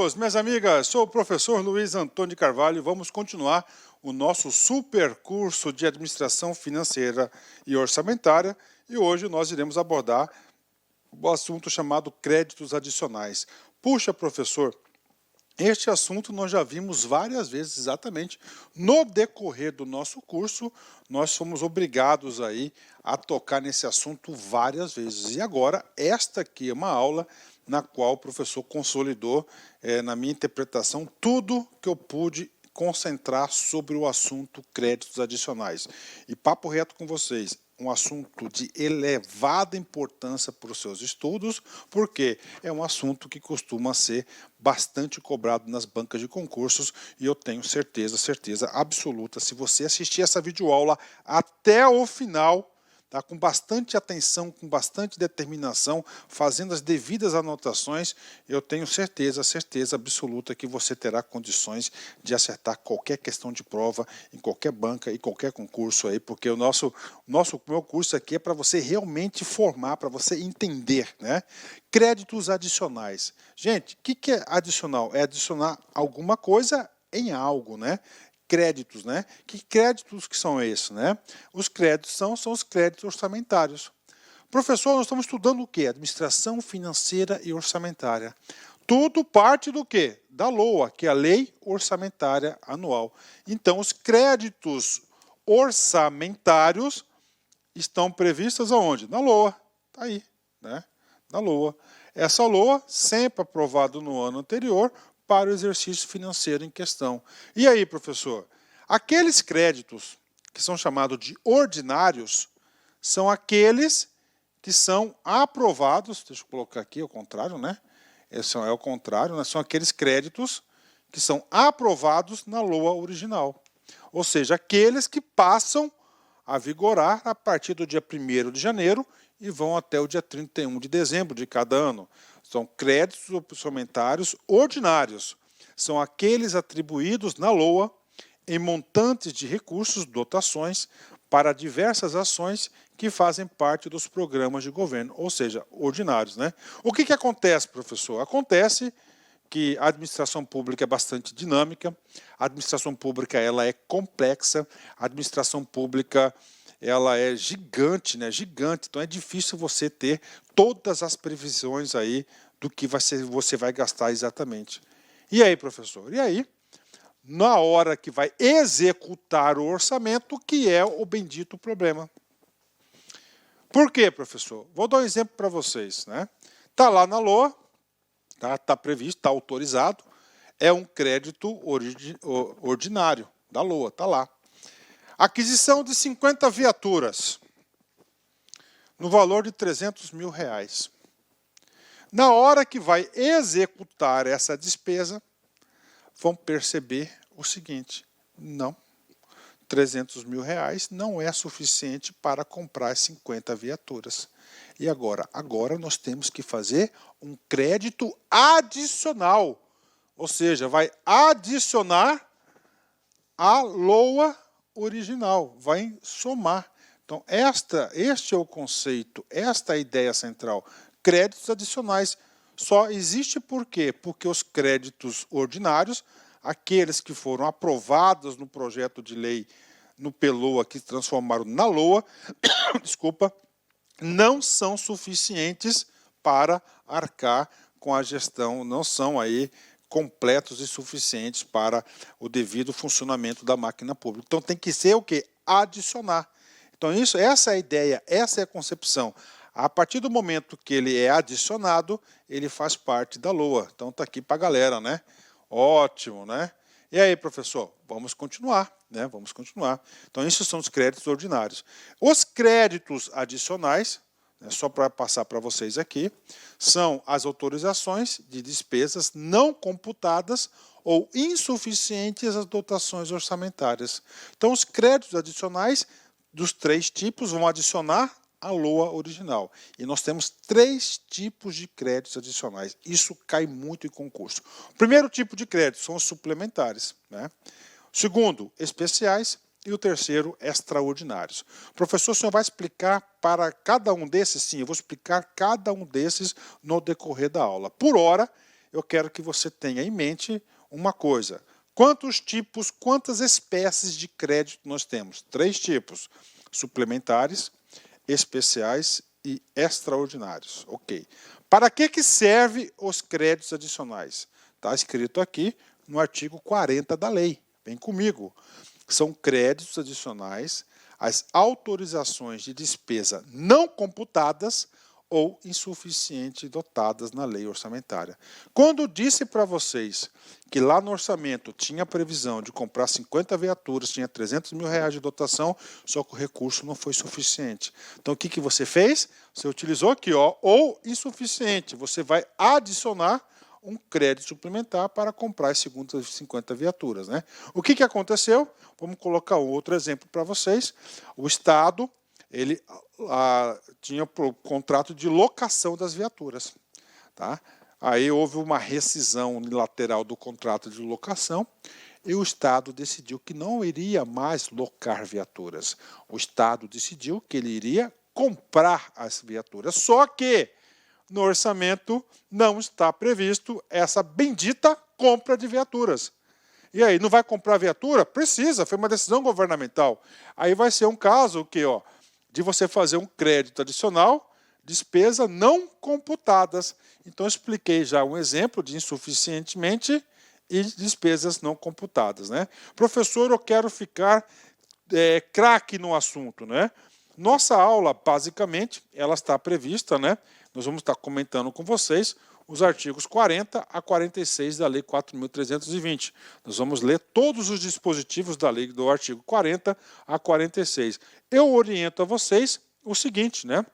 amigos, minhas amigas, sou o professor Luiz Antônio de Carvalho e vamos continuar o nosso super curso de Administração Financeira e Orçamentária e hoje nós iremos abordar o assunto chamado créditos adicionais. Puxa, professor, este assunto nós já vimos várias vezes exatamente no decorrer do nosso curso, nós fomos obrigados aí a tocar nesse assunto várias vezes. E agora, esta aqui é uma aula na qual o professor consolidou, na minha interpretação, tudo que eu pude concentrar sobre o assunto créditos adicionais. E papo reto com vocês, um assunto de elevada importância para os seus estudos, porque é um assunto que costuma ser bastante cobrado nas bancas de concursos e eu tenho certeza absoluta, se você assistir essa videoaula até o final, tá, com bastante atenção, com bastante determinação, fazendo as devidas anotações, eu tenho certeza absoluta que você terá condições de acertar qualquer questão de prova em qualquer banca e qualquer concurso aí, porque o meu curso aqui é para você realmente formar, para você entender, né? Créditos adicionais. Gente, o que é adicional? É adicionar alguma coisa em algo, né? Créditos, né? Que créditos que são esses, né? Os créditos são os créditos orçamentários. Professor, nós estamos estudando o quê? Administração financeira e orçamentária. Tudo parte do quê? Da LOA, que é a Lei Orçamentária Anual. Então, os créditos orçamentários estão previstos aonde? Na LOA. Está aí, né? Na LOA. Essa LOA, sempre aprovada no ano anterior, para o exercício financeiro em questão. E aí, professor? Aqueles créditos que são chamados de ordinários são aqueles que são aprovados, deixa eu colocar aqui ao contrário, né? Esse é o contrário, né? São aqueles créditos que são aprovados na LOA original. Ou seja, aqueles que passam a vigorar a partir do dia 1º de janeiro e vão até o dia 31 de dezembro de cada ano. São créditos orçamentários ordinários. São aqueles atribuídos na LOA em montantes de recursos, dotações, para diversas ações que fazem parte dos programas de governo, ou seja, ordinários, né? O que acontece, professor? Acontece que a administração pública é bastante dinâmica, a administração pública ela é complexa, a administração pública ela é gigante, né? Gigante, então é difícil você ter todas as previsões aí do que você vai gastar exatamente. E aí, professor? E aí, na hora que vai executar o orçamento, que é o bendito problema. Por quê, professor? Vou dar um exemplo para vocês, né? Tá lá na LOA, tá previsto, está autorizado, é um crédito ordinário da LOA, tá lá. Aquisição de 50 viaturas, no valor de R$300 mil. Na hora que vai executar essa despesa, vão perceber o seguinte, não, R$300 mil não é suficiente para comprar 50 viaturas. E agora? Agora nós temos que fazer um crédito adicional, ou seja, vai adicionar a LOA original, vai somar. Então, este é o conceito, esta é a ideia central. Créditos adicionais só existe por quê? Porque os créditos ordinários, aqueles que foram aprovados no projeto de lei no PELOA, que se transformaram na LOA, desculpa, não são suficientes para arcar com a gestão, não são aí completos e suficientes para o devido funcionamento da máquina pública. Então tem que ser o quê? Adicionar. Então essa é a ideia, essa é a concepção. A partir do momento que ele é adicionado, ele faz parte da LOA. Então está aqui para a galera, né? Ótimo, né? E aí, professor? Vamos continuar, né? Vamos continuar. Então esses são os créditos ordinários. Os créditos adicionais, só para passar para vocês aqui, são as autorizações de despesas não computadas ou insuficientes às dotações orçamentárias. Então, os créditos adicionais dos 3 tipos vão adicionar a LOA original. E nós temos 3 tipos de créditos adicionais. Isso cai muito em concurso. O primeiro tipo de crédito são os suplementares, né? O segundo, especiais. E o terceiro, extraordinários. Professor, o senhor vai explicar para cada um desses? Sim, eu vou explicar cada um desses no decorrer da aula. Por hora, eu quero que você tenha em mente uma coisa. Quantos tipos, quantas espécies de crédito nós temos? 3 tipos: suplementares, especiais e extraordinários. Ok. Para que servem os créditos adicionais? Está escrito aqui no artigo 40 da lei. Vem comigo. São créditos adicionais às autorizações de despesa não computadas ou insuficiente dotadas na lei orçamentária. Quando disse para vocês que lá no orçamento tinha previsão de comprar 50 viaturas, tinha 300 mil reais de dotação, só que o recurso não foi suficiente. Então o que você fez? Você utilizou aqui, ó, ou insuficiente. Você vai adicionar um crédito suplementar para comprar as segundas 50 viaturas, né? O que aconteceu? Vamos colocar um outro exemplo para vocês. O Estado, ele tinha o contrato de locação das viaturas, tá? Aí houve uma rescisão unilateral do contrato de locação e o Estado decidiu que não iria mais locar viaturas. O Estado decidiu que ele iria comprar as viaturas. Só que no orçamento não está previsto essa bendita compra de viaturas. E aí, não vai comprar viatura? Precisa, foi uma decisão governamental. Aí vai ser um caso que, ó, de você fazer um crédito adicional, despesa não computadas. Então, eu expliquei já um exemplo de insuficientemente e despesas não computadas, né? Professor, eu quero ficar craque no assunto, né? Nossa aula, basicamente, ela está prevista, né? Nós vamos estar comentando com vocês os artigos 40 a 46 da Lei 4.320. Nós vamos ler todos os dispositivos da lei do artigo 40 a 46. Eu oriento a vocês o seguinte, né?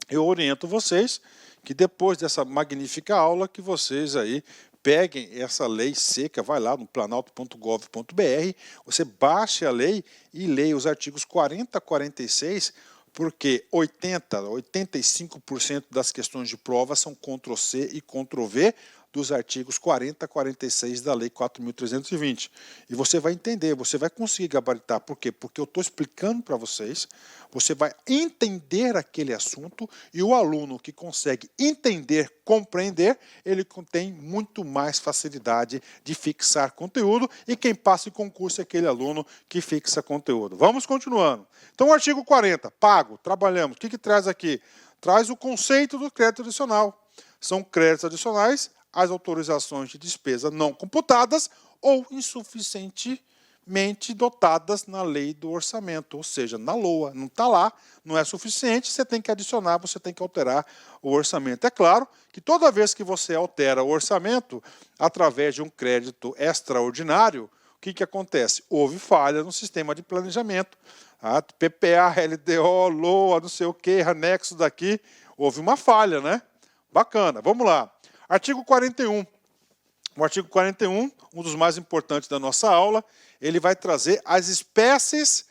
Eu oriento vocês que depois dessa magnífica aula, que vocês aí peguem essa lei seca, vai lá no planalto.gov.br, você baixe a lei e leia os artigos 40 a 46, porque 85% das questões de prova são Ctrl+C e Ctrl+V dos artigos 40 a 46 da Lei 4.320. E você vai entender, você vai conseguir gabaritar. Por quê? Porque eu estou explicando para vocês, você vai entender aquele assunto e o aluno que consegue entender, compreender, ele tem muito mais facilidade de fixar conteúdo e quem passa em concurso é aquele aluno que fixa conteúdo. Vamos continuando. Então, o artigo 40, pago, trabalhamos. O que traz aqui? Traz o conceito do crédito adicional. São créditos adicionais às autorizações de despesa não computadas ou insuficientemente dotadas na lei do orçamento, ou seja, na LOA. Não está lá, não é suficiente, você tem que adicionar, você tem que alterar o orçamento. É claro que toda vez que você altera o orçamento através de um crédito extraordinário, o que acontece? Houve falha no sistema de planejamento. PPA, LDO, LOA, não sei o que, anexo daqui, houve uma falha, né? Bacana, vamos lá. Artigo 41. O artigo 41, um dos mais importantes da nossa aula, ele vai trazer as espécies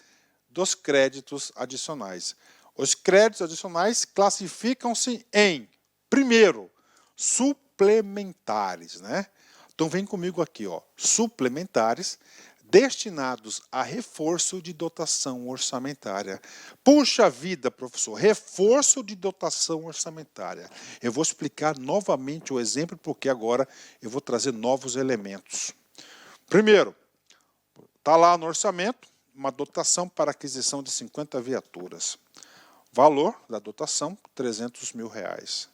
dos créditos adicionais. Os créditos adicionais classificam-se em, primeiro, suplementares, né? Então vem comigo aqui, ó, suplementares destinados a reforço de dotação orçamentária. Puxa vida, professor, reforço de dotação orçamentária. Eu vou explicar novamente o exemplo, porque agora eu vou trazer novos elementos. Primeiro, está lá no orçamento uma dotação para aquisição de 50 viaturas. Valor da dotação, 300 mil reais.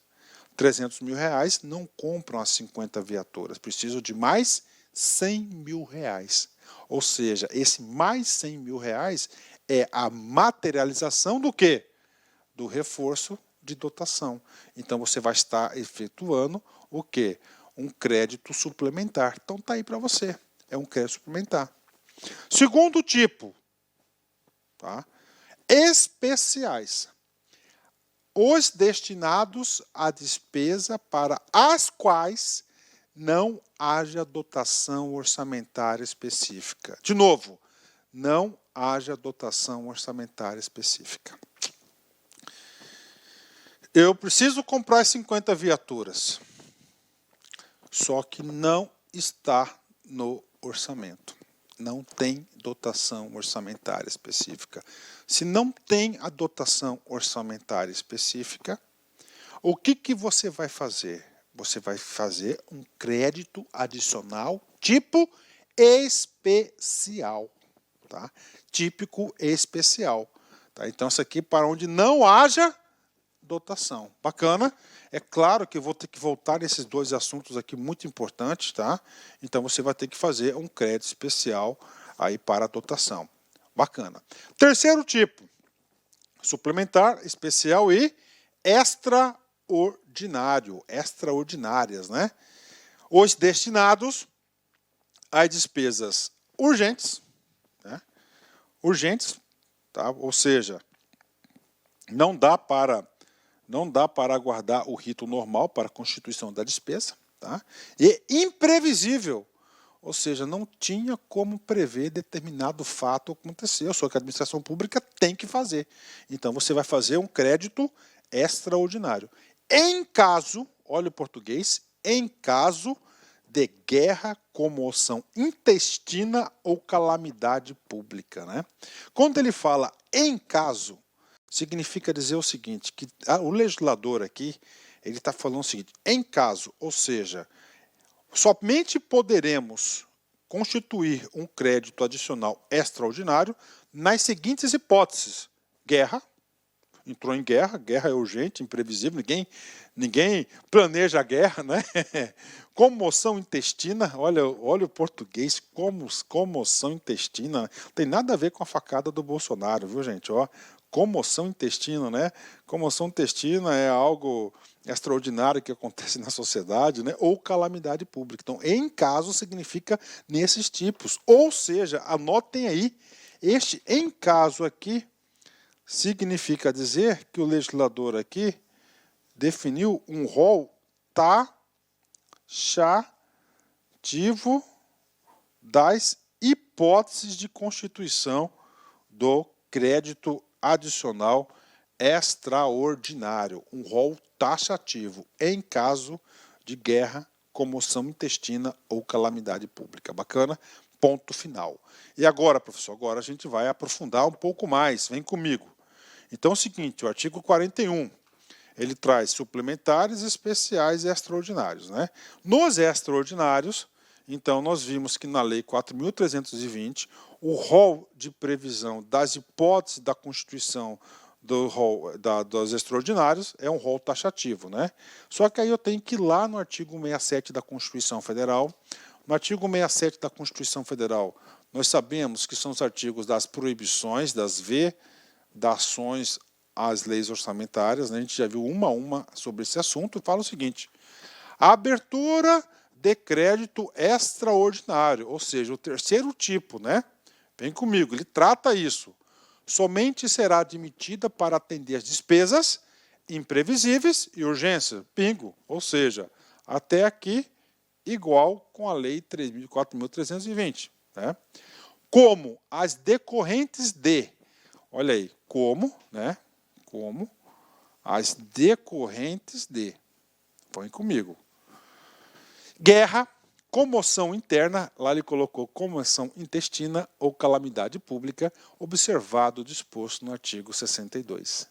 300 mil reais não compram as 50 viaturas, precisam de mais 100 mil reais. Ou seja, esse mais 100 mil reais é a materialização do quê? Do reforço de dotação. Então, você vai estar efetuando o quê? Um crédito suplementar. Então, está aí para você. É um crédito suplementar. Segundo tipo, tá? Especiais. Os destinados à despesa para as quais não haja dotação orçamentária específica. De novo, não haja dotação orçamentária específica. Eu preciso comprar 50 viaturas, só que não está no orçamento. Não tem dotação orçamentária específica. Se não tem a dotação orçamentária específica, o que você vai fazer? você vai fazer um crédito adicional tipo especial, tá? Típico especial, tá? Então, isso aqui para onde não haja dotação. Bacana? É claro que eu vou ter que voltar nesses dois assuntos aqui muito importantes, tá? Então, você vai ter que fazer um crédito especial aí para a dotação. Bacana. Terceiro tipo, suplementar, especial e extraordinário, extraordinárias, né? Os destinados às despesas urgentes, né? Urgentes, tá? Ou seja, não dá para aguardar o rito normal para a constituição da despesa, tá? E imprevisível, ou seja, não tinha como prever determinado fato acontecer, só que a administração pública tem que fazer. Então você vai fazer um crédito extraordinário. Em caso, olha o português, em caso de guerra, comoção intestina ou calamidade pública, né? Quando ele fala em caso, significa dizer o seguinte, que o legislador aqui, ele está falando o seguinte, em caso, ou seja, somente poderemos constituir um crédito adicional extraordinário nas seguintes hipóteses: guerra, entrou em guerra, guerra é urgente, imprevisível, ninguém planeja a guerra, né? Comoção intestina, olha o português, comoção intestina, não tem nada a ver com a facada do Bolsonaro, viu, gente? Ó, comoção intestina, né? Comoção intestina é algo extraordinário que acontece na sociedade, né? Ou calamidade pública. Então, em caso significa nesses tipos. Ou seja, anotem aí, este em caso aqui significa dizer que o legislador aqui definiu um rol taxativo das hipóteses de constituição do crédito adicional extraordinário, um rol taxativo em caso de guerra, comoção intestina ou calamidade pública. Bacana? Ponto final. E agora, professor, agora a gente vai aprofundar um pouco mais. Vem comigo. Então é o seguinte, o artigo 41, ele traz suplementares, especiais e extraordinários, né? Nos extraordinários, então nós vimos que na Lei 4.320, o rol de previsão das hipóteses da Constituição dos extraordinários é um rol taxativo, né? Só que aí eu tenho que ir lá no artigo 67 da Constituição Federal. No artigo 67 da Constituição Federal, nós sabemos que são os artigos das proibições, das vedações às leis orçamentárias, né? A gente já viu uma a uma sobre esse assunto, e fala o seguinte: a abertura de crédito extraordinário, ou seja, o terceiro tipo, né? Vem comigo, ele trata isso. Somente será admitida para atender as despesas imprevisíveis e urgência, bingo, ou seja, até aqui igual com a Lei 4.320, né? Como as decorrentes de, olha aí, como, né? Como as decorrentes de, põe comigo, guerra, comoção interna, lá ele colocou comoção intestina ou calamidade pública, observado o disposto no artigo 62.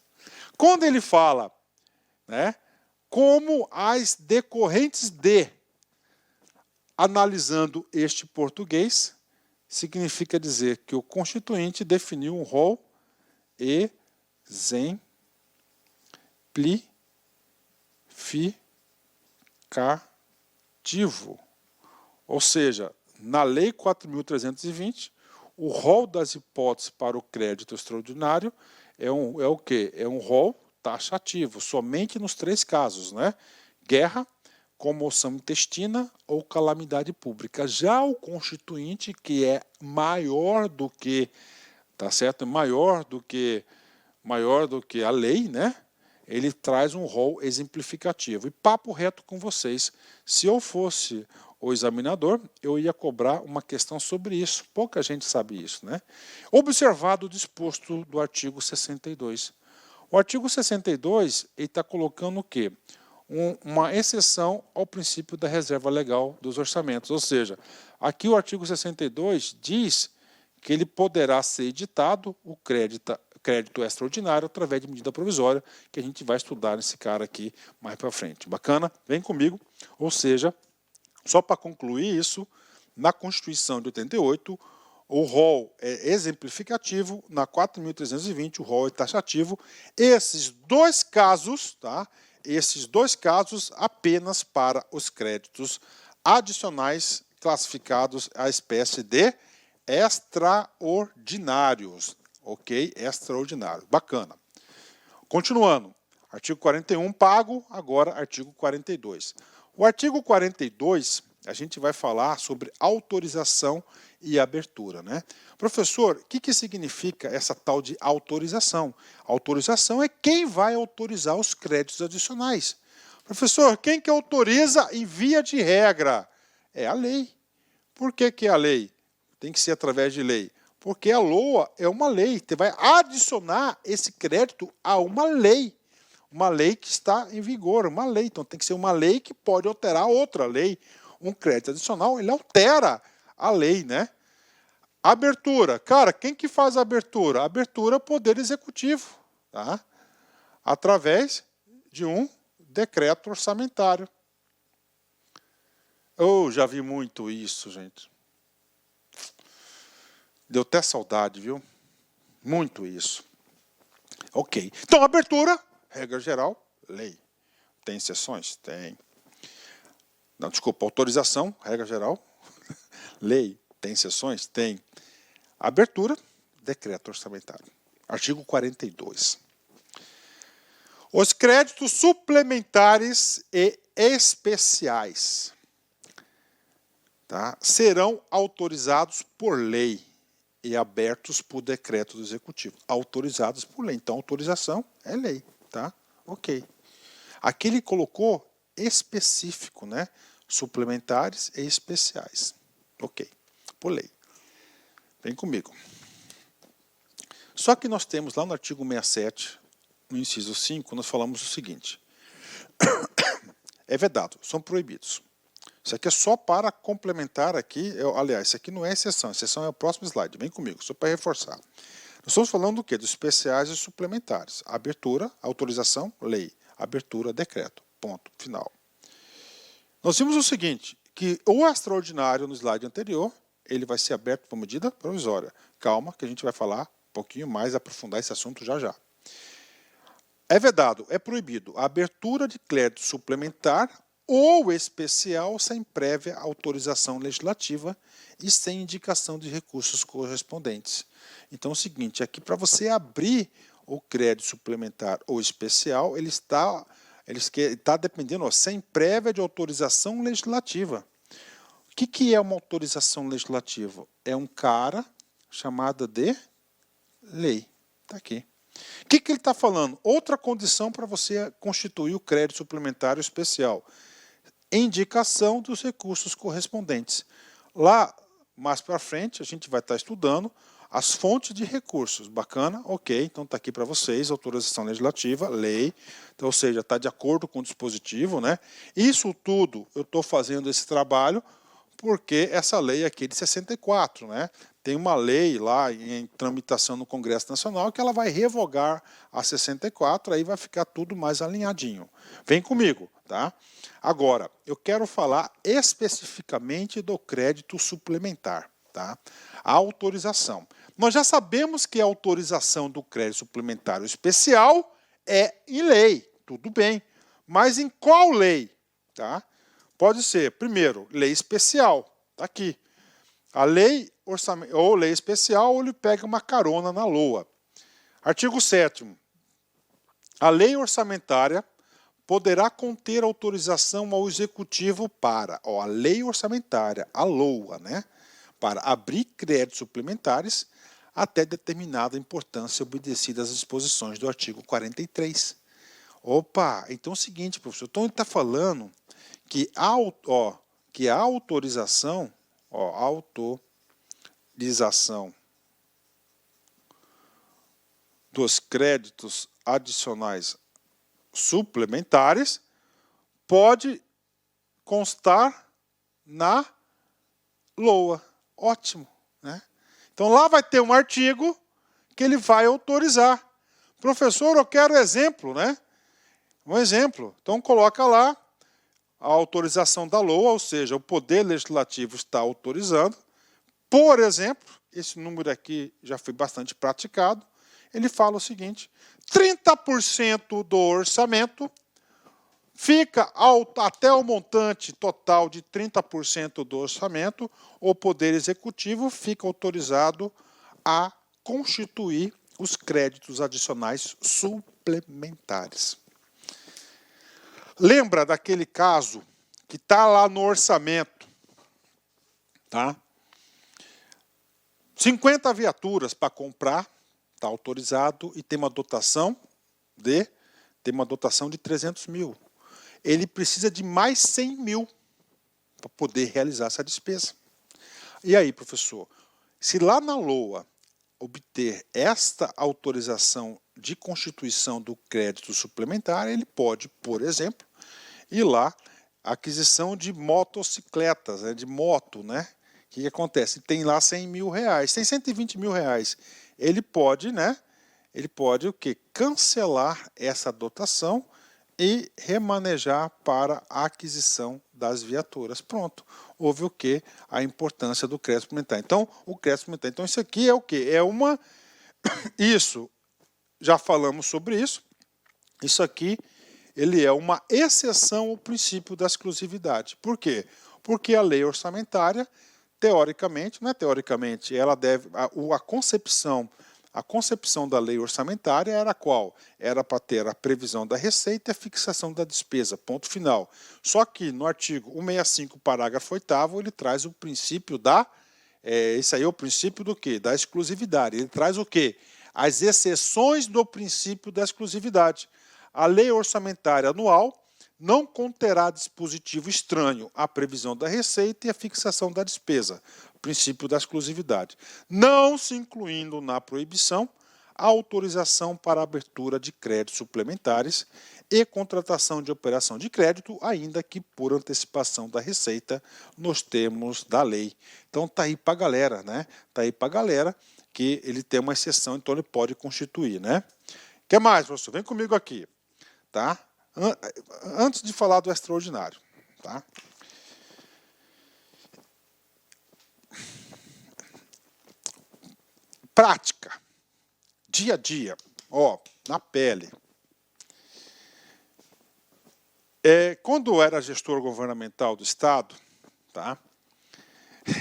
Quando ele fala, né, como as decorrentes de, analisando este português, significa dizer que o constituinte definiu um rol exemplificativo. Ou seja, na Lei 4.320, o rol das hipóteses para o crédito extraordinário é o quê? É um rol taxativo, somente nos três casos, né? Guerra, comoção intestina ou calamidade pública. Já o constituinte, que é maior do que, tá certo? Maior do que a lei, né? Ele traz um rol exemplificativo. E papo reto com vocês, se eu fosse o examinador, eu ia cobrar uma questão sobre isso. Pouca gente sabe isso, né? Observado o disposto do artigo 62. O artigo 62, ele está colocando o quê? Uma exceção ao princípio da reserva legal dos orçamentos. Ou seja, aqui o artigo 62 diz que ele poderá ser editado o crédito extraordinário através de medida provisória, que a gente vai estudar nesse cara aqui mais para frente. Bacana? Vem comigo. Ou seja, só para concluir isso, na Constituição de 88, o rol é exemplificativo, na 4.320 o rol é taxativo. Esses dois casos, tá? Esses dois casos apenas para os créditos adicionais classificados à espécie de extraordinários. Ok? Extraordinário. Bacana. Continuando. Artigo 41, pago. Agora, artigo 42. O artigo 42, a gente vai falar sobre autorização e abertura, né? Professor, o que significa essa tal de autorização? Autorização é quem vai autorizar os créditos adicionais. Professor, quem que autoriza em via de regra? É a lei. Por que é a lei? Tem que ser através de lei. Porque a LOA é uma lei. Você vai adicionar esse crédito a uma lei. Uma lei que está em vigor, uma lei. Então tem que ser uma lei que pode alterar outra lei. Um crédito adicional, ele altera a lei, né? Abertura. Cara, quem que faz a abertura? A abertura é o Poder Executivo, tá? Através de um decreto orçamentário. Eu já vi muito isso, gente. Deu até saudade, viu? Muito isso. Ok. Então, abertura, regra geral, lei. Tem exceções? Tem. Não, desculpa, autorização, regra geral, lei. Tem exceções? Tem. Abertura, decreto orçamentário. Artigo 42. Os créditos suplementares e especiais, tá, serão autorizados por lei e abertos por decreto do executivo. Autorizados por lei. Então, autorização é lei, tá? Ok. Aqui ele colocou específico, né? Suplementares e especiais. Ok. Por lei. Vem comigo. Só que nós temos lá no artigo 67, no inciso 5, nós falamos o seguinte. É vedado, são proibidos. Isso aqui é só para complementar aqui, aliás, isso aqui não é exceção é o próximo slide, vem comigo, só para reforçar. Nós estamos falando do quê? Dos especiais e suplementares. Abertura, autorização, lei. Abertura, decreto. Ponto, final. Nós vimos o seguinte, que o extraordinário no slide anterior, ele vai ser aberto por medida provisória. Calma, que a gente vai falar um pouquinho mais, aprofundar esse assunto já já. É vedado, é proibido a abertura de crédito suplementar ou especial sem prévia autorização legislativa e sem indicação de recursos correspondentes. Então é o seguinte, aqui para você abrir o crédito suplementar ou especial, ele está dependendo, sem prévia de autorização legislativa. O que é uma autorização legislativa? É um cara chamado de lei. Está aqui. O que ele está falando? Outra condição para você constituir o crédito suplementar ou especial. Indicação dos recursos correspondentes. Lá, mais para frente, a gente vai estar estudando as fontes de recursos. Bacana? Ok, então está aqui para vocês, autorização legislativa, lei, então, ou seja, está de acordo com o dispositivo, né? Isso tudo, eu estou fazendo esse trabalho porque essa lei aqui é de 64, né? Tem uma lei lá em tramitação no Congresso Nacional que ela vai revogar a 64, aí vai ficar tudo mais alinhadinho. Vem comigo, tá? Agora, eu quero falar especificamente do crédito suplementar, tá? A autorização. Nós já sabemos que a autorização do crédito suplementar especial é em lei, tudo bem. Mas em qual lei? Tá? Pode ser, primeiro, lei especial, está aqui. A lei ou lei especial, ou ele pega uma carona na LOA. Artigo 7º. A lei orçamentária poderá conter autorização ao executivo para, a lei orçamentária, a LOA, né? Para abrir créditos suplementares até determinada importância obedecida às disposições do artigo 43. Opa, então é o seguinte, professor, então ele está falando que a autorização, autorização dos créditos adicionais suplementares pode constar na LOA. Ótimo, né? Então lá vai ter um artigo que ele vai autorizar. Professor, eu quero exemplo, né? Um exemplo. Então, coloca lá a autorização da LOA, ou seja, o Poder Legislativo está autorizando. Por exemplo, esse número aqui já foi bastante praticado, ele fala o seguinte: 30% do orçamento fica até o montante total de 30% do orçamento, o Poder Executivo fica autorizado a constituir os créditos adicionais suplementares. Lembra daquele caso que está lá no orçamento, tá? 50 viaturas para comprar, está autorizado e tem uma dotação de 300 mil. Ele precisa de mais 100 mil para poder realizar essa despesa. E aí, professor, se lá na LOA obter esta autorização de constituição do crédito suplementar, ele pode, por exemplo, ir lá, aquisição de motocicletas, né, de moto, né? O que acontece? Tem lá 100 mil reais, tem 120 mil reais. Ele pode, né? Ele pode o quê? Cancelar essa dotação e remanejar para a aquisição das viaturas. Pronto. Houve o quê? A importância do crédito suplementar. Então, o crédito suplementar. Então, isso aqui é o quê? É uma... Isso, já falamos sobre isso. Isso aqui, ele é uma exceção ao princípio da exclusividade. Por quê? Porque a lei orçamentária, teoricamente, não é teoricamente, ela deve... A concepção da lei orçamentária era qual? Era para ter a previsão da receita e a fixação da despesa, ponto final. Só que no artigo 165, parágrafo 8º, ele traz o princípio da... esse aí é o princípio do quê? Da exclusividade. Ele traz o quê? As exceções do princípio da exclusividade. A lei orçamentária anual não conterá dispositivo estranho à previsão da receita e à fixação da despesa, princípio da exclusividade, não se incluindo na proibição a autorização para a abertura de créditos suplementares e contratação de operação de crédito, ainda que por antecipação da receita, nos termos da lei. Então está aí para a galera, né? Está aí para a galera que ele tem uma exceção, então ele pode constituir, né? O que mais, professor? Vem comigo aqui, tá? Antes de falar do extraordinário, tá? Prática, dia a dia, ó, na pele. Quando eu era gestor governamental do Estado, tá,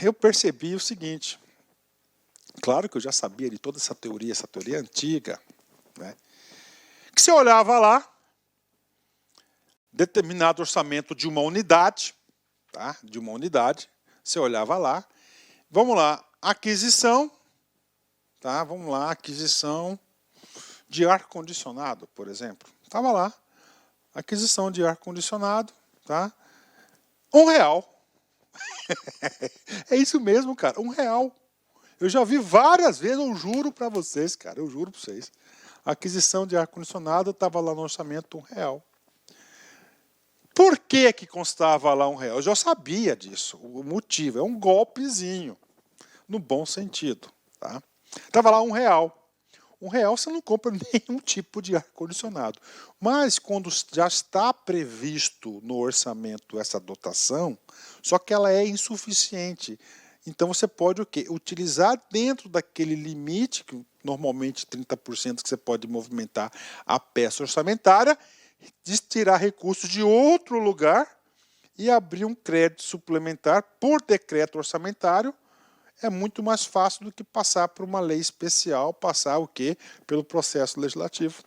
eu percebi o seguinte, claro que eu já sabia de toda essa teoria antiga, né, que você olhava lá, determinado orçamento de uma unidade, tá, de uma unidade, você olhava lá, vamos lá, aquisição, tá, vamos lá, aquisição de ar-condicionado, por exemplo, estava lá, aquisição de ar-condicionado, tá? R$1. É isso mesmo, cara, R$1. Eu já vi várias vezes, eu juro para vocês, cara, eu juro para vocês. A aquisição de ar-condicionado estava lá no orçamento R$1. Por que que constava lá R$1? Eu já sabia disso, o motivo, é um golpezinho, no bom sentido, tá? Estava lá R$1. R$1 você não compra nenhum tipo de ar-condicionado. Mas quando já está previsto no orçamento essa dotação, só que ela é insuficiente. Então você pode o quê? Utilizar dentro daquele limite, que normalmente 30% que você pode movimentar a peça orçamentária, tirar recursos de outro lugar e abrir um crédito suplementar por decreto orçamentário. É muito mais fácil do que passar por uma lei especial, passar o quê? Pelo processo legislativo.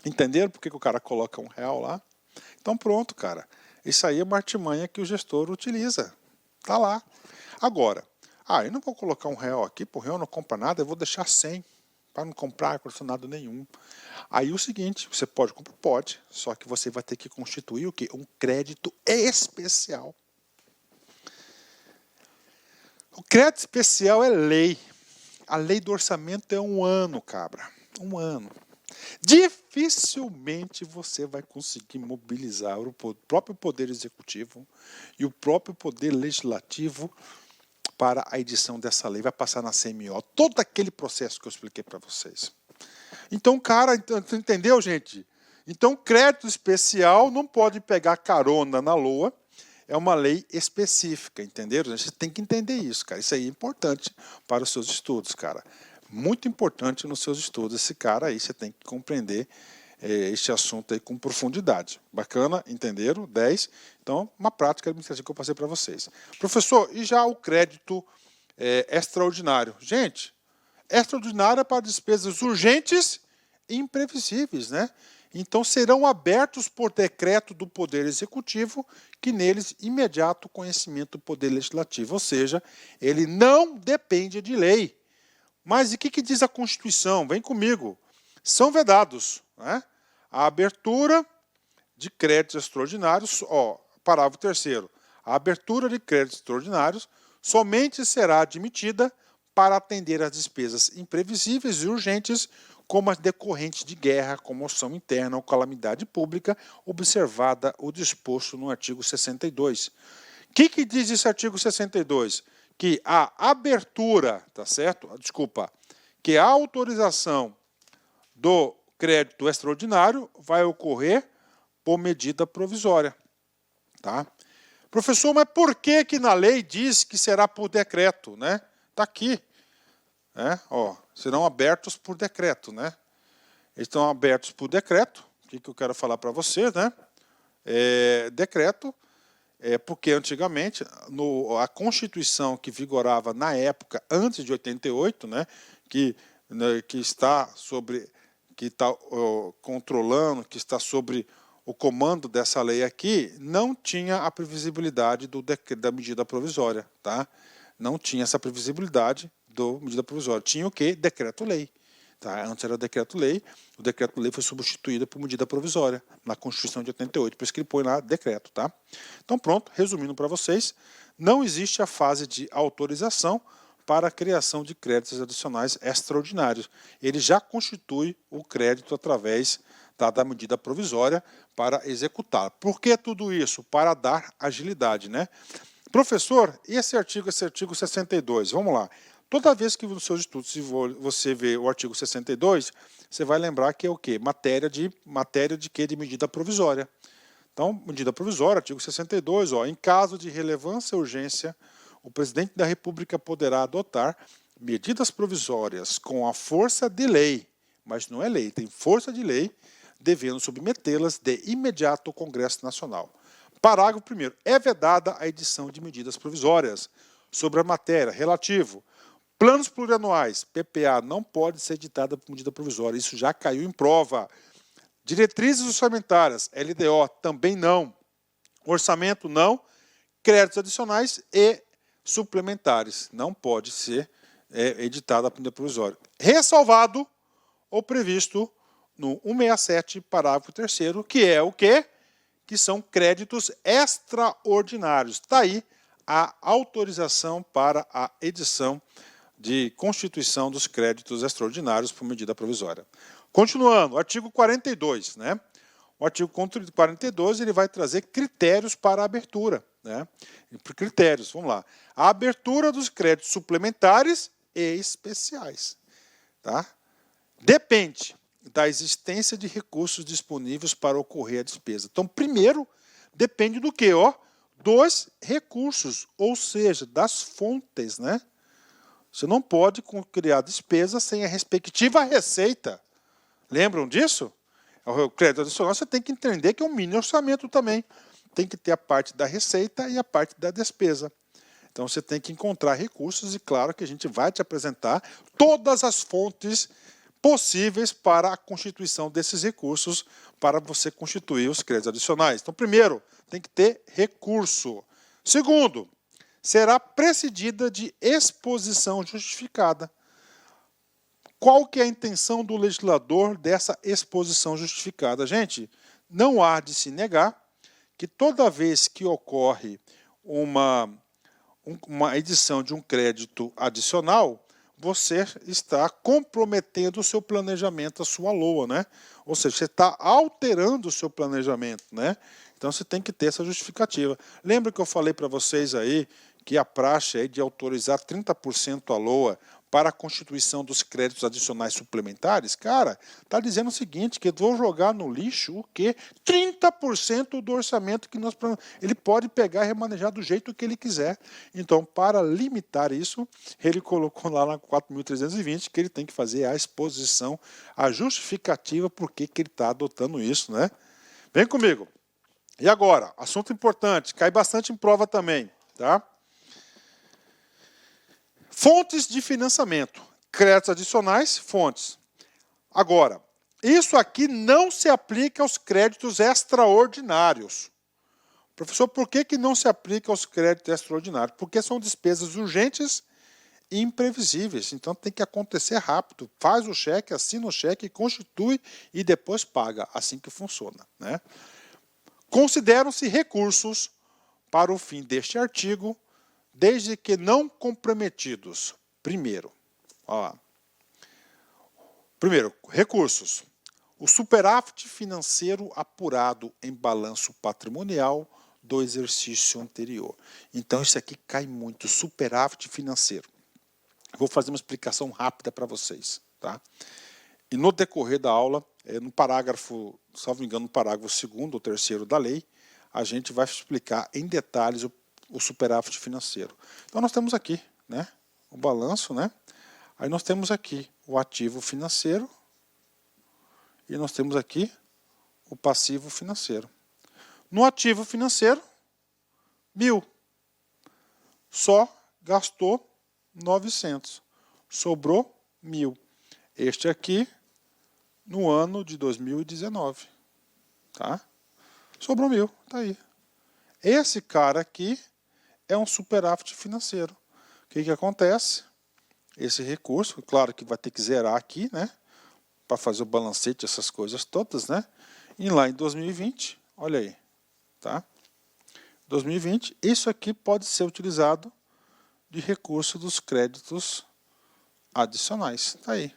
Entenderam por que o cara coloca R$1 lá? Então pronto, cara. Isso aí é uma artimanha que o gestor utiliza. Tá lá. Agora, eu não vou colocar R$1 aqui, por R$1 não compra nada, eu vou deixar 100 para não comprar ar-condicionado nenhum. Aí o seguinte, você pode comprar? Pode, só que você vai ter que constituir o quê? Um crédito especial. O crédito especial é lei. A lei do orçamento é 1 ano, cabra. 1 ano. Dificilmente você vai conseguir mobilizar o próprio Poder Executivo e o próprio Poder Legislativo para a edição dessa lei, vai passar na CMO, todo aquele processo que eu expliquei para vocês. Então, cara, entendeu, gente? Então, crédito especial não pode pegar carona na LOA, é uma lei específica, entenderam? A gente tem que entender isso, cara. Isso aí é importante para os seus estudos, cara. Muito importante nos seus estudos. Esse cara aí, você tem que compreender este assunto aí com profundidade. Bacana? Entenderam? 10. Então, uma prática administrativa que eu passei para vocês. Professor, e já o crédito extraordinário? Gente, extraordinário é para despesas urgentes e imprevisíveis, né? Então, serão abertos por decreto do Poder Executivo, que neles imediato conhecimento do Poder Legislativo, ou seja, ele não depende de lei. Mas e o que diz a Constituição? Vem comigo. São vedados, né? A abertura de créditos extraordinários, parágrafo 3º, a abertura de créditos extraordinários somente será admitida para atender às despesas imprevisíveis e urgentes, como as decorrentes de guerra, comoção interna ou calamidade pública, observada o disposto no artigo 62. O que diz esse artigo 62? Que a abertura, tá certo? Desculpa, que a autorização do crédito extraordinário vai ocorrer por medida provisória, tá? Professor, mas por que na lei diz que será por decreto, né? Tá aqui, né? Serão abertos por decreto, né? Eles estão abertos por decreto. O que eu quero falar para vocês, né? Decreto porque antigamente a Constituição que vigorava na época antes de 88, né? Que está controlando, que está sobre o comando dessa lei aqui, não tinha a previsibilidade da medida provisória, tá? Não tinha essa previsibilidade da medida provisória. Tinha o quê? Decreto-lei. Tá? Antes era decreto-lei, o decreto-lei foi substituído por medida provisória na Constituição de 88, por isso que ele põe lá decreto. Tá? Então pronto, resumindo para vocês, não existe a fase de autorização para a criação de créditos adicionais extraordinários. Ele já constitui o crédito através da medida provisória para executar. Por que tudo isso? Para dar agilidade, né? Professor, e esse artigo 62? Vamos lá. Toda vez que nos seus estudos você vê o artigo 62, você vai lembrar que é o quê? Matéria de quê? De medida provisória. Então, medida provisória, artigo 62, em caso de relevância e urgência, o presidente da República poderá adotar medidas provisórias com a força de lei, mas não é lei, tem força de lei, devendo submetê-las de imediato ao Congresso Nacional. Parágrafo 1º. É vedada a edição de medidas provisórias sobre a matéria relativo. Planos plurianuais, PPA, não pode ser editada por medida provisória. Isso já caiu em prova. Diretrizes orçamentárias, LDO, também não. Orçamento, não. Créditos adicionais e suplementares. Não pode ser editada por medida provisória. Ressalvado ou previsto no 167, parágrafo 3º, que é o quê? Que são créditos extraordinários. Está aí a autorização para a edição de constituição dos créditos extraordinários por medida provisória. Continuando, artigo 42, né? O artigo 42 ele vai trazer critérios para a abertura, né? Critérios, vamos lá. A abertura dos créditos suplementares e especiais, tá? Depende da existência de recursos disponíveis para ocorrer a despesa. Então, primeiro, depende do quê? Dos recursos, ou seja, das fontes, né? Você não pode criar despesa sem a respectiva receita. Lembram disso? O crédito adicional você tem que entender que é um mini orçamento também. Tem que ter a parte da receita e a parte da despesa. Então você tem que encontrar recursos e claro que a gente vai te apresentar todas as fontes possíveis para a constituição desses recursos para você constituir os créditos adicionais. Então, primeiro, tem que ter recurso. Segundo, será precedida de exposição justificada. Qual que é a intenção do legislador dessa exposição justificada? Gente, não há de se negar que toda vez que ocorre uma edição de um crédito adicional, você está comprometendo o seu planejamento, a sua LOA, né? Ou seja, você está alterando o seu planejamento, né? Então você tem que ter essa justificativa. Lembra que eu falei para vocês aí que a praxe é de autorizar 30% à LOA para a constituição dos créditos adicionais suplementares, cara, está dizendo o seguinte, que eu vou jogar no lixo o quê? 30% do orçamento que nós... Ele pode pegar e remanejar do jeito que ele quiser. Então, para limitar isso, ele colocou lá na 4.320 que ele tem que fazer a exposição, a justificativa por que ele está adotando isso, né? Vem comigo. E agora, assunto importante, cai bastante em prova também, tá? Fontes de financiamento, créditos adicionais, fontes. Agora, isso aqui não se aplica aos créditos extraordinários. Professor, por que não se aplica aos créditos extraordinários? Porque são despesas urgentes e imprevisíveis. Então tem que acontecer rápido. Faz o cheque, assina o cheque, constitui e depois paga. Assim que funciona, né? Consideram-se recursos para o fim deste artigo, desde que não comprometidos. Primeiro, recursos. O superávit financeiro apurado em balanço patrimonial do exercício anterior. Então, isso aqui cai muito, superávit financeiro. Vou fazer uma explicação rápida para vocês, tá? E no decorrer da aula, no parágrafo, salvo engano, no parágrafo 2º ou 3º da lei, a gente vai explicar em detalhes o superávit financeiro. Então, nós temos aqui, né, o balanço, né? Aí nós temos aqui o ativo financeiro e nós temos aqui o passivo financeiro. No ativo financeiro, 1.000. Só gastou 900. Sobrou 1.000. Este aqui no ano de 2019. Tá? Sobrou 1.000. Tá aí. Esse cara aqui é um superávit financeiro. O que acontece? Esse recurso, claro que vai ter que zerar aqui, né? Para fazer o balancete, essas coisas todas, né? E lá em 2020, olha aí, tá? 2020, isso aqui pode ser utilizado de recurso dos créditos adicionais. Tá aí.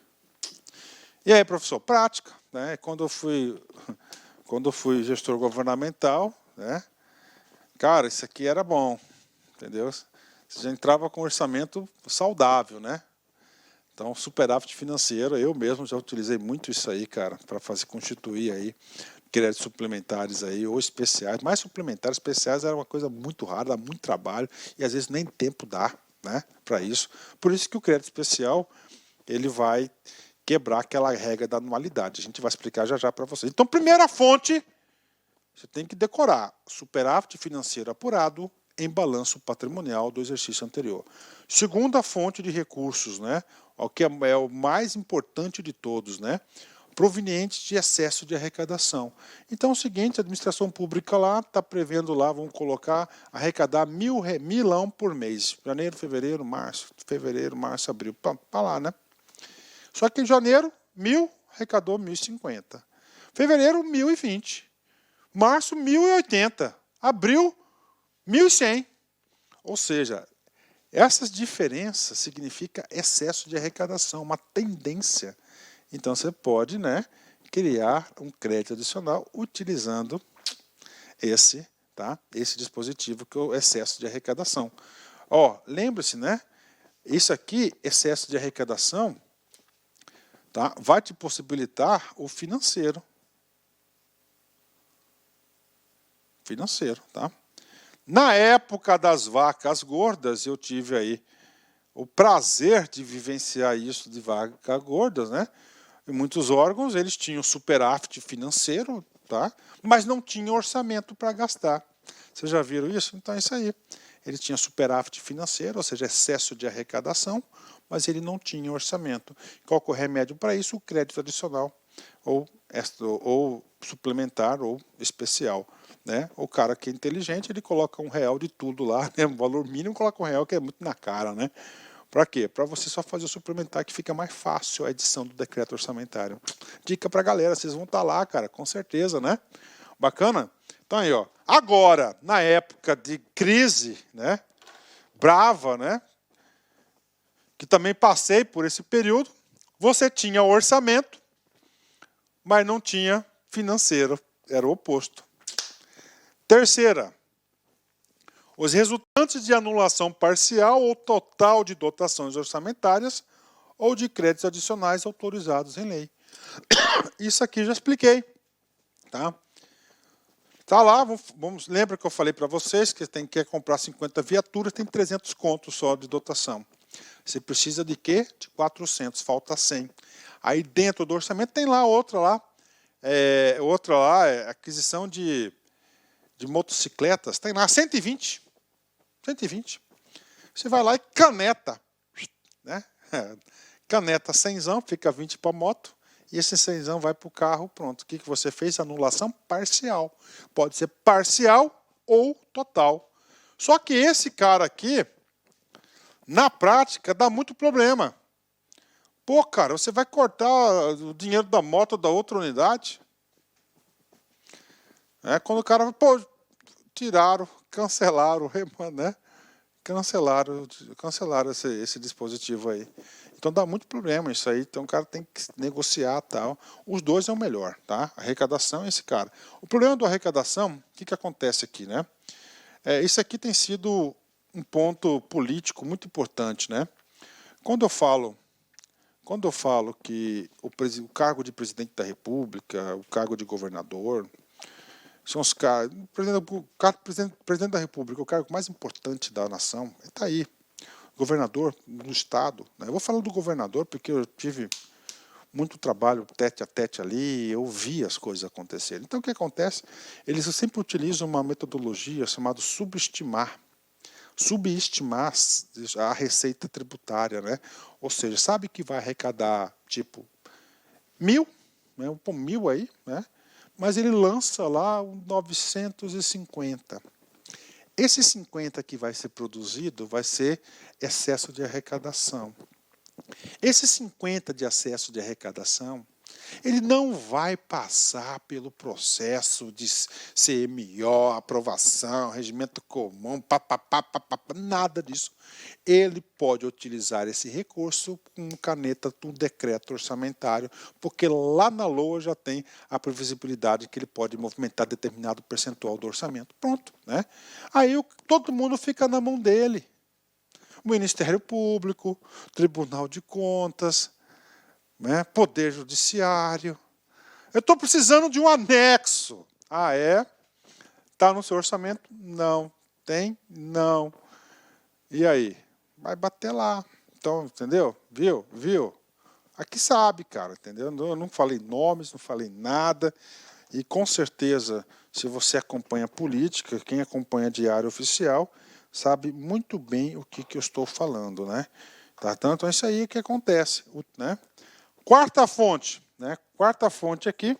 E aí, professor, prática, né? Quando eu fui gestor governamental, né? Cara, isso aqui era bom, entendeu? Você já entrava com orçamento saudável, né? Então, superávit financeiro, eu mesmo já utilizei muito isso aí, cara, para fazer constituir aí créditos suplementares aí, ou especiais. Mais suplementares, especiais era uma coisa muito rara, dá muito trabalho e às vezes nem tempo dá, né, para isso. Por isso que o crédito especial, ele vai quebrar aquela regra da anualidade. A gente vai explicar já já para vocês. Então, primeira fonte, você tem que decorar: superávit financeiro apurado em balanço patrimonial do exercício anterior. Segunda fonte de recursos, né? O que é o mais importante de todos, né? Provenientes de excesso de arrecadação. Então é o seguinte, a administração pública lá está prevendo lá, vamos colocar, arrecadar milão por mês. Janeiro, fevereiro, março, abril, para lá, né? Só que em janeiro, 1.000, arrecadou 1.050. Fevereiro, 1.020. Março, 1.080. Abril, 1.100. Ou seja, essas diferenças significam excesso de arrecadação, uma tendência. Então você pode, né, criar um crédito adicional utilizando esse dispositivo que é o excesso de arrecadação. Ó, lembre-se, né? Isso aqui, excesso de arrecadação, tá, vai te possibilitar o financeiro. Tá? Na época das vacas gordas, eu tive aí o prazer de vivenciar isso de vacas gordas, né? E muitos órgãos, eles tinham superávit financeiro, tá? Mas não tinham orçamento para gastar. Vocês já viram isso? Então é isso aí. Ele tinha superávit financeiro, ou seja, excesso de arrecadação, mas ele não tinha orçamento. Qual que é o remédio para isso? O crédito adicional, ou suplementar, ou especial. Né? O cara que é inteligente, ele coloca R$1 de tudo lá, né? O valor mínimo coloca R$1, que é muito na cara, né? Para quê? Para você só fazer o suplementar, que fica mais fácil a edição do decreto orçamentário. Dica para a galera, vocês vão estar lá, cara, com certeza, né? Bacana? Então aí, ó. Agora, na época de crise, né? Brava, né? Que também passei por esse período, você tinha orçamento, mas não tinha financeiro. Era o oposto. Terceira, os resultantes de anulação parcial ou total de dotações orçamentárias ou de créditos adicionais autorizados em lei. Isso aqui já expliquei. Tá lá, lembra que eu falei para vocês que quer comprar 50 viaturas, tem 300 contos só de dotação. Você precisa de quê? De 400, falta 100. Aí dentro do orçamento tem lá outra lá. Aquisição de motocicletas, tem lá 120. 120. Você vai lá e caneta. Né? Caneta 100, fica 20 para a moto. E esse 100 vai para o carro, pronto. O que você fez? Anulação parcial. Pode ser parcial ou total. Só que esse cara aqui, na prática, dá muito problema. Pô, cara, você vai cortar o dinheiro da moto da outra unidade? Quando o cara, pô, tiraram, cancelaram, né? Cancelaram esse dispositivo aí. Então dá muito problema isso aí. Então o cara tem que negociar tal. Os dois é o melhor, tá? Arrecadação e esse cara. O problema da arrecadação, o que acontece aqui, né? Isso aqui tem sido um ponto político muito importante, né? Quando eu falo que o cargo de presidente da República, o cargo de governador, são os caras. Presidente da República, o cargo mais importante da nação, está aí. Governador do estado. Né? Eu vou falar do governador porque eu tive muito trabalho tete a tete ali, eu vi as coisas acontecerem. Então o que acontece? Eles sempre utilizam uma metodologia chamada subestimar a receita tributária, né? Ou seja, sabe que vai arrecadar tipo 1.000, né? Põe 1.000 aí, né? Mas ele lança lá 950. Esse 50 que vai ser produzido vai ser excesso de arrecadação. Esse 50 de excesso de arrecadação, ele não vai passar pelo processo de CMO, aprovação, regimento comum, nada disso. Ele pode utilizar esse recurso com caneta do decreto orçamentário, porque lá na LOA já tem a previsibilidade que ele pode movimentar determinado percentual do orçamento. Pronto, né? Aí todo mundo fica na mão dele. O Ministério Público, Tribunal de Contas, né? Poder Judiciário. Eu estou precisando de um anexo. Ah, é? Está no seu orçamento? Não. Tem? Não. E aí? Vai bater lá. Então, entendeu? Viu? Aqui sabe, cara, entendeu? Eu não falei nomes, não falei nada. E com certeza, se você acompanha política, quem acompanha Diário Oficial, sabe muito bem o que eu estou falando, né? Tá? Então é isso aí que acontece, né? Quarta fonte, né? Quarta fonte aqui,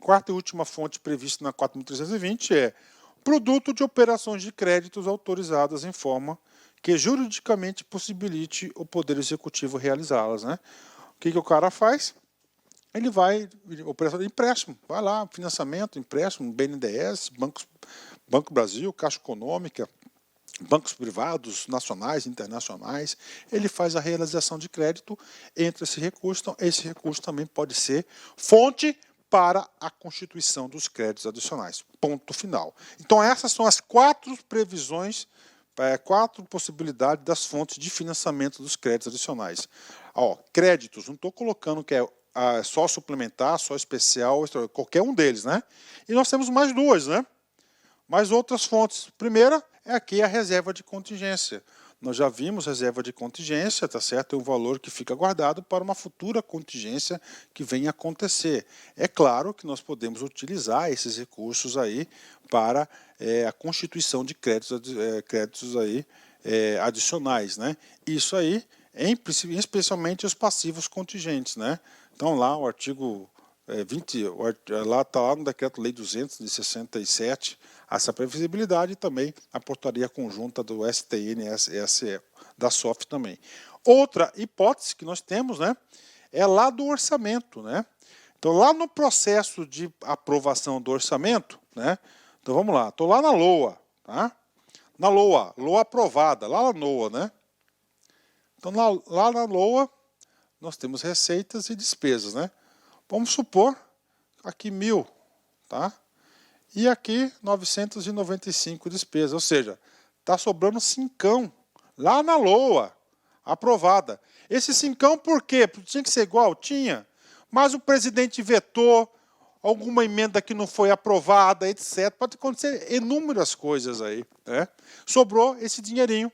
quarta e última fonte prevista na 4.320 é produto de operações de créditos autorizadas em forma que juridicamente possibilite o Poder Executivo realizá-las, né? O que o cara faz? Ele vai, operação de empréstimo, vai lá, financiamento, empréstimo, BNDES, Banco Brasil, Caixa Econômica, bancos privados, nacionais, internacionais, ele faz a realização de crédito entre esse recurso. Então, esse recurso também pode ser fonte para a constituição dos créditos adicionais. Ponto final. Então, essas são as 4 previsões, 4 possibilidades das fontes de financiamento dos créditos adicionais. Créditos, não estou colocando que é só suplementar, só especial, qualquer um deles, né? E nós temos mais 2, né? Mais outras fontes. Primeira é aqui a reserva de contingência. Nós já vimos reserva de contingência, tá certo? É um valor que fica guardado para uma futura contingência que venha a acontecer. É claro que nós podemos utilizar esses recursos aí para a constituição de créditos aí, adicionais, né? Isso aí, especialmente os passivos contingentes, né? Então lá o artigo 20, lá está lá no Decreto-Lei 200 de 67, essa previsibilidade e também a portaria conjunta do STN-SE, da SOF também. Outra hipótese que nós temos, né, é lá do orçamento, né? Então lá no processo de aprovação do orçamento, né? Então vamos lá, estou lá na LOA, tá? Na LOA aprovada, lá na LOA, né? Então lá na LOA nós temos receitas e despesas, né? Vamos supor aqui 1.000, tá? E aqui 995 despesas, ou seja, está sobrando cincão, lá na LOA, aprovada. Esse cincão por quê? Porque tinha que ser igual? Tinha. Mas o presidente vetou, alguma emenda que não foi aprovada, etc. Pode acontecer inúmeras coisas aí, né? Sobrou esse dinheirinho.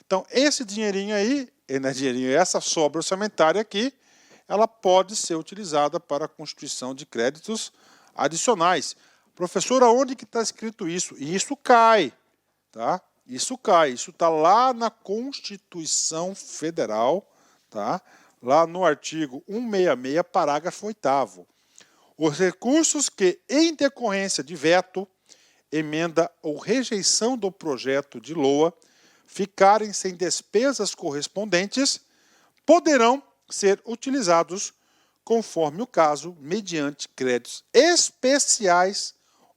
Então, esse dinheirinho aí, não é dinheirinho, essa sobra orçamentária aqui, ela pode ser utilizada para a constituição de créditos adicionais. Professor, aonde que está escrito isso? E isso cai, tá? Isso cai, isso está lá na Constituição Federal, tá? Lá no artigo 166, parágrafo 8º. Os recursos que, em decorrência de veto, emenda ou rejeição do projeto de LOA, ficarem sem despesas correspondentes, poderão ser utilizados, conforme o caso, mediante créditos especiais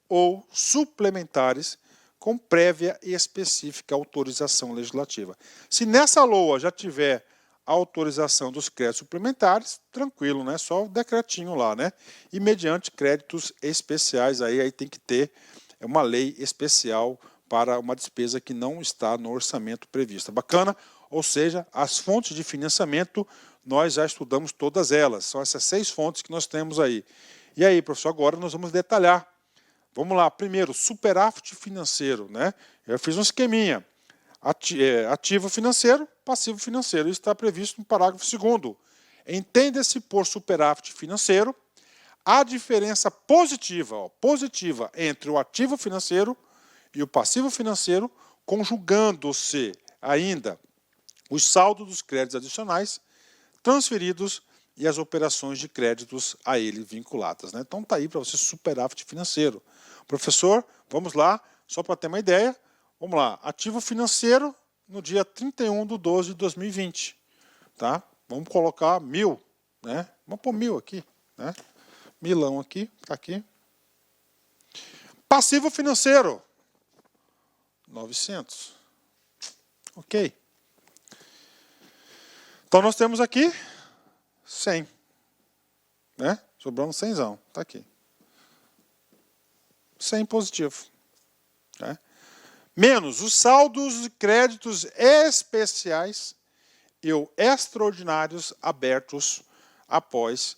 ou suplementares, com prévia e específica autorização legislativa. Se nessa LOA já tiver a autorização dos créditos suplementares, tranquilo, né? Só o decretinho lá, né? E mediante créditos especiais, aí tem que ter uma lei especial para uma despesa que não está no orçamento prevista. Bacana? Ou seja, as fontes de financiamento, nós já estudamos todas elas. São essas 6 fontes que nós temos aí. E aí, professor, agora nós vamos detalhar. Vamos lá. Primeiro, superávit financeiro, né? Eu fiz um esqueminha. Ativo financeiro, passivo financeiro. Isso está previsto no parágrafo 2º. Entenda-se por superávit financeiro a diferença positiva, positiva entre o ativo financeiro e o passivo financeiro, conjugando-se ainda os saldos dos créditos adicionais transferidos e as operações de créditos a ele vinculadas, né? Então está aí para você superávit financeiro. Professor, vamos lá, só para ter uma ideia, vamos lá, ativo financeiro no dia 31/12/2020, tá? Vamos colocar 1.000, né? Vamos pôr 1.000 aqui, né? Milão aqui, está aqui. Passivo financeiro, 900. Ok. Então nós temos aqui 100, né? Sobrando 100zão, está aqui. 100 positivo, né? Menos os saldos de créditos especiais e ou extraordinários abertos após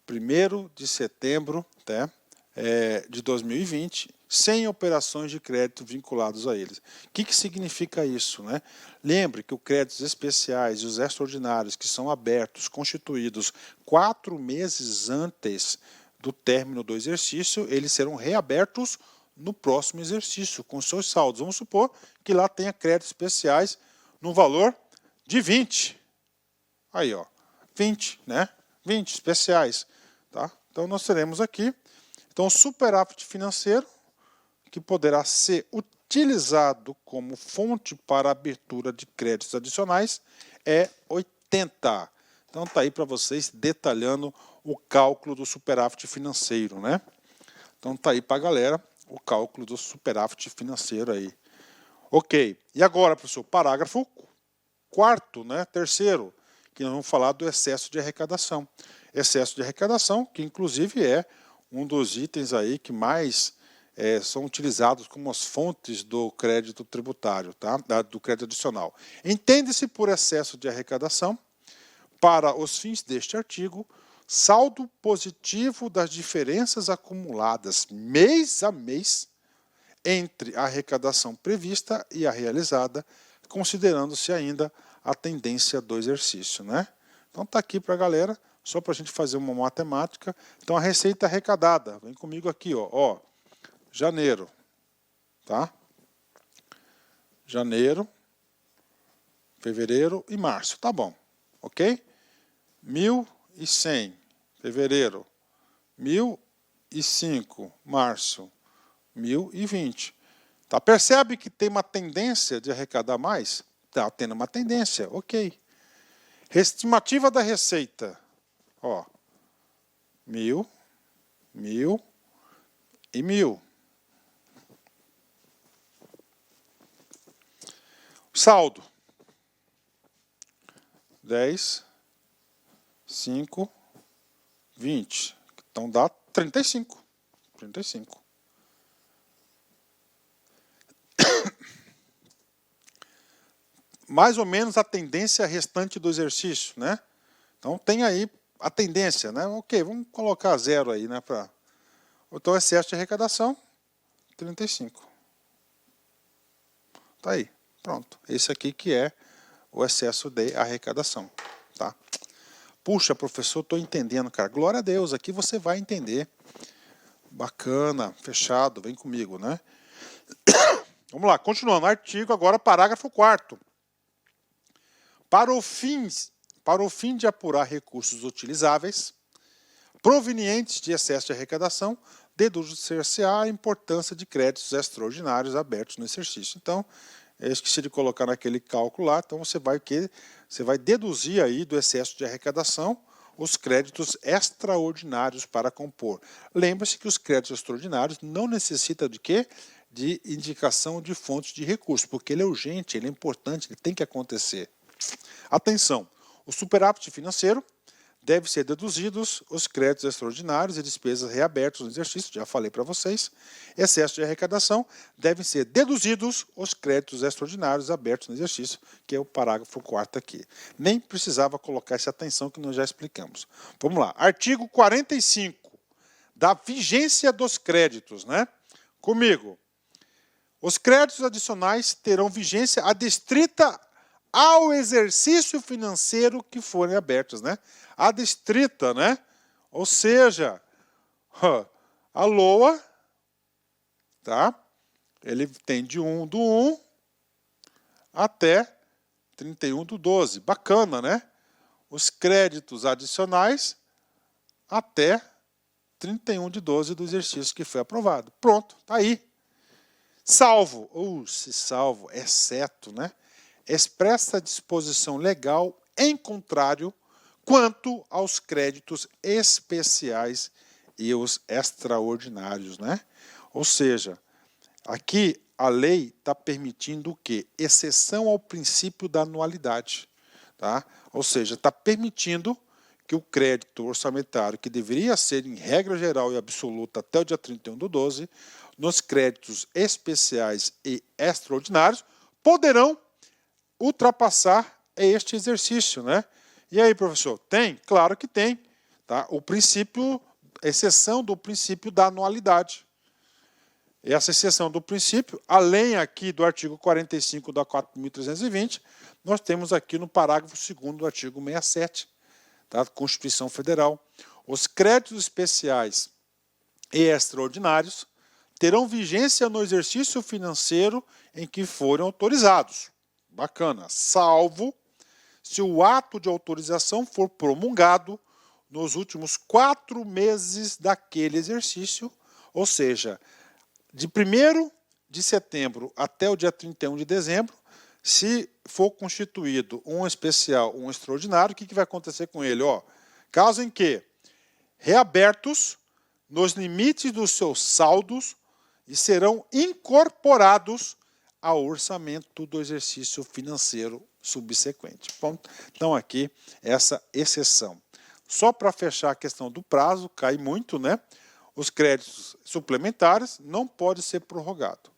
1º de setembro, tá? De 2020, sem operações de crédito vinculados a eles. O que significa isso, né? Lembre que os créditos especiais e os extraordinários que são abertos, constituídos 4 meses antes do término do exercício, eles serão reabertos no próximo exercício, com seus saldos. Vamos supor que lá tenha créditos especiais no valor de 20. Aí, ó, 20, né? 20 especiais, tá? Então nós teremos aqui, então, o superávit financeiro, que poderá ser utilizado como fonte para a abertura de créditos adicionais, é 80. Então está aí para vocês detalhando o cálculo do superávit financeiro, né? Então está aí para a galera o cálculo do superávit financeiro aí. Ok. E agora, professor, parágrafo 4º, né? 3º, que nós vamos falar do excesso de arrecadação. Excesso de arrecadação, que inclusive é um dos itens aí que mais são utilizados como as fontes do crédito tributário, tá? Do crédito adicional. Entende-se por excesso de arrecadação, para os fins deste artigo, saldo positivo das diferenças acumuladas mês a mês entre a arrecadação prevista e a realizada, considerando-se ainda a tendência do exercício, né? Então está aqui para a galera, só para a gente fazer uma matemática. Então a receita arrecadada, vem comigo aqui, ó, janeiro, tá? Janeiro, fevereiro e março, tá bom, ok? 1.100, fevereiro, 1.005, março, 1.020. Tá? Percebe que tem uma tendência de arrecadar mais? Tá tendo uma tendência, ok. Estimativa da receita, ó, 1.000, 1.000 e 1.000. Saldo, 10, 5, 20. Então dá 35. 35. mais ou menos a tendência restante do exercício, né? Então tem aí a tendência, né? Ok, vamos colocar 0 aí, né? Então, excesso de arrecadação, 35. Tá aí, pronto. Esse aqui que é o excesso de arrecadação, tá? Puxa, professor, estou entendendo, cara. Glória a Deus, aqui você vai entender. Bacana, fechado, vem comigo, né? Vamos lá, continuando. Artigo, agora parágrafo 4º. Para o fim de apurar recursos utilizáveis, provenientes de excesso de arrecadação, deduzir-se-á a importância de créditos extraordinários abertos no exercício. Então, eu esqueci de colocar naquele cálculo lá, então você vai deduzir aí do excesso de arrecadação os créditos extraordinários para compor. Lembre-se que os créditos extraordinários não necessitam de quê? De indicação de fontes de recursos, porque ele é urgente, ele é importante, ele tem que acontecer. Atenção, o superávit financeiro deve ser deduzidos os créditos extraordinários e despesas reabertos no exercício, já falei para vocês. Excesso de arrecadação, devem ser deduzidos os créditos extraordinários abertos no exercício, que é o parágrafo 4º aqui. Nem precisava colocar essa atenção que nós já explicamos. Vamos lá, artigo 45, da vigência dos créditos, né? Comigo. Os créditos adicionais terão vigência adstrita ao exercício financeiro que forem abertos, né? Adstrita, né? Ou seja, a LOA, tá? Ele tem de 1/1 até 31/12. Bacana, né? Os créditos adicionais até 31/12 do exercício que foi aprovado. Pronto, tá aí. Salvo, exceto, né? Expressa disposição legal em contrário quanto aos créditos especiais e os extraordinários, né? Ou seja, aqui a lei está permitindo o quê? Exceção ao princípio da anualidade, tá? Ou seja, está permitindo que o crédito orçamentário, que deveria ser em regra geral e absoluta até o dia 31/12, nos créditos especiais e extraordinários, poderão ultrapassar este exercício, né? E aí, professor, tem? Claro que tem, tá? O princípio, exceção do princípio da anualidade. Essa exceção do princípio, além aqui do artigo 45 da 4.320, nós temos aqui no parágrafo 2º do artigo 67, tá? Constituição Federal. Os créditos especiais e extraordinários terão vigência no exercício financeiro em que forem autorizados. Bacana. Salvo se o ato de autorização for promulgado nos últimos 4 meses daquele exercício, ou seja, de 1º de setembro até o dia 31 de dezembro, se for constituído um especial, um extraordinário, o que vai acontecer com ele? Caso em que reabertos nos limites dos seus saldos e serão incorporados ao orçamento do exercício financeiro subsequente. Então, aqui, essa exceção. Só para fechar a questão do prazo, cai muito, né? Os créditos suplementares não podem ser prorrogados.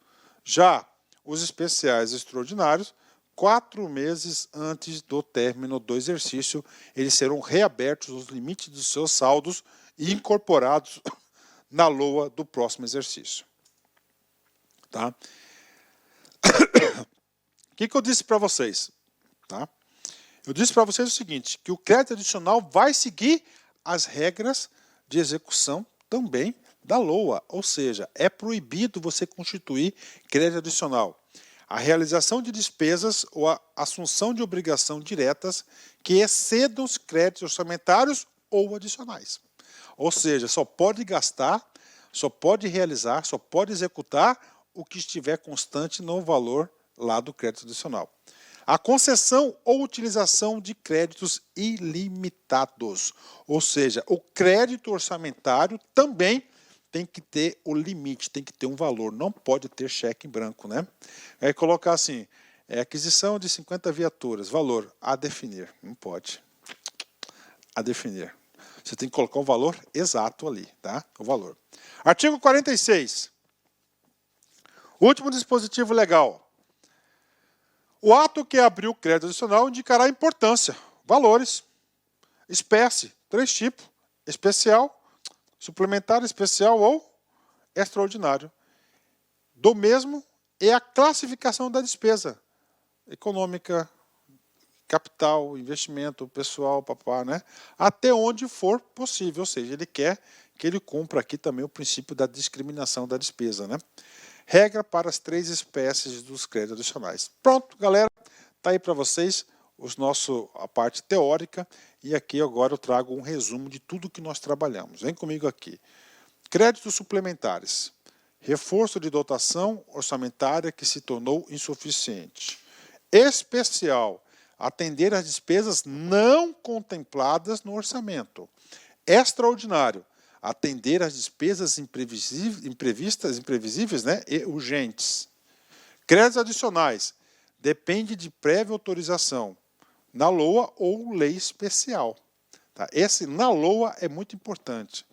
Já os especiais extraordinários, 4 meses antes do término do exercício, eles serão reabertos nos limites dos seus saldos e incorporados na LOA do próximo exercício. Tá? O que eu disse para vocês? Tá? Eu disse para vocês o seguinte, que o crédito adicional vai seguir as regras de execução também da LOA, ou seja, é proibido você constituir crédito adicional. A realização de despesas ou a assunção de obrigação diretas que excedam os créditos orçamentários ou adicionais. Ou seja, só pode gastar, só pode realizar, só pode executar o que estiver constante no valor lá do crédito adicional. A concessão ou utilização de créditos ilimitados, ou seja, o crédito orçamentário também tem que ter o limite, tem que ter um valor, não pode ter cheque em branco, né? Aí colocar assim, aquisição de 50 viaturas, valor a definir, não pode. A definir. Você tem que colocar um valor exato ali, tá? O valor. Artigo 46. Último dispositivo legal. O ato que abriu o crédito adicional indicará a importância, valores, espécie, 3 tipos, especial, suplementar, especial ou extraordinário. Do mesmo é a classificação da despesa econômica, capital, investimento, pessoal, papá, né? Até onde for possível, ou seja, ele quer que ele cumpra aqui também o princípio da discriminação da despesa, né? Regra para as 3 espécies dos créditos adicionais. Pronto, galera, tá aí para vocês a parte teórica e aqui agora eu trago um resumo de tudo que nós trabalhamos. Vem comigo aqui. Créditos suplementares. Reforço de dotação orçamentária que se tornou insuficiente. Especial. Atender às despesas não contempladas no orçamento. Extraordinário. Atender às despesas imprevisíveis, né, e urgentes. Créditos adicionais. Depende de prévia autorização na LOA ou lei especial. Tá? Esse na LOA é muito importante.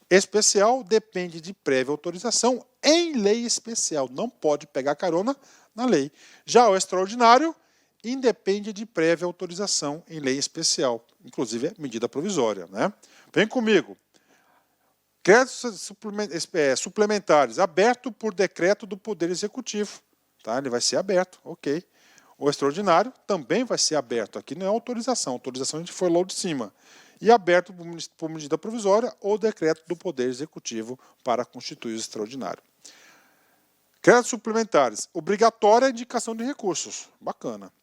Especial depende de prévia autorização em lei especial. Não pode pegar carona na lei. Já o extraordinário independe de prévia autorização em lei especial. Inclusive é medida provisória. Né? Vem comigo. Créditos suplementares, aberto por decreto do Poder Executivo. Tá? Ele vai ser aberto, ok. O extraordinário também vai ser aberto. Aqui não é autorização. Autorização a gente foi lá de cima. E aberto por medida provisória ou decreto do Poder Executivo para constituir o extraordinário. Créditos suplementares. Obrigatória indicação de recursos. Bacana.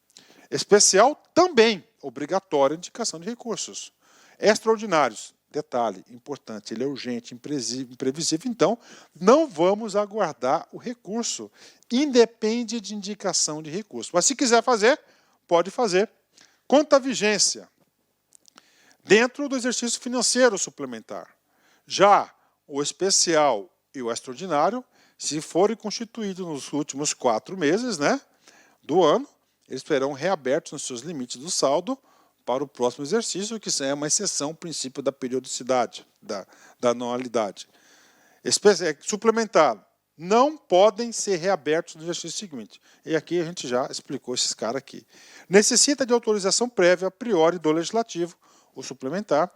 Especial também. Obrigatória indicação de recursos. Extraordinários. Detalhe importante, ele é urgente, imprevisível, então não vamos aguardar o recurso. Independe de indicação de recurso. Mas se quiser fazer, pode fazer. Quanto à vigência, dentro do exercício financeiro suplementar. Já o especial e o extraordinário, se forem constituídos nos últimos 4 meses, né, do ano, eles serão reabertos nos seus limites do saldo para o próximo exercício, que é uma exceção ao princípio da periodicidade, da anualidade. Suplementar, não podem ser reabertos no exercício seguinte. E aqui a gente já explicou esses caras aqui. Necessita de autorização prévia a priori do legislativo, o suplementar.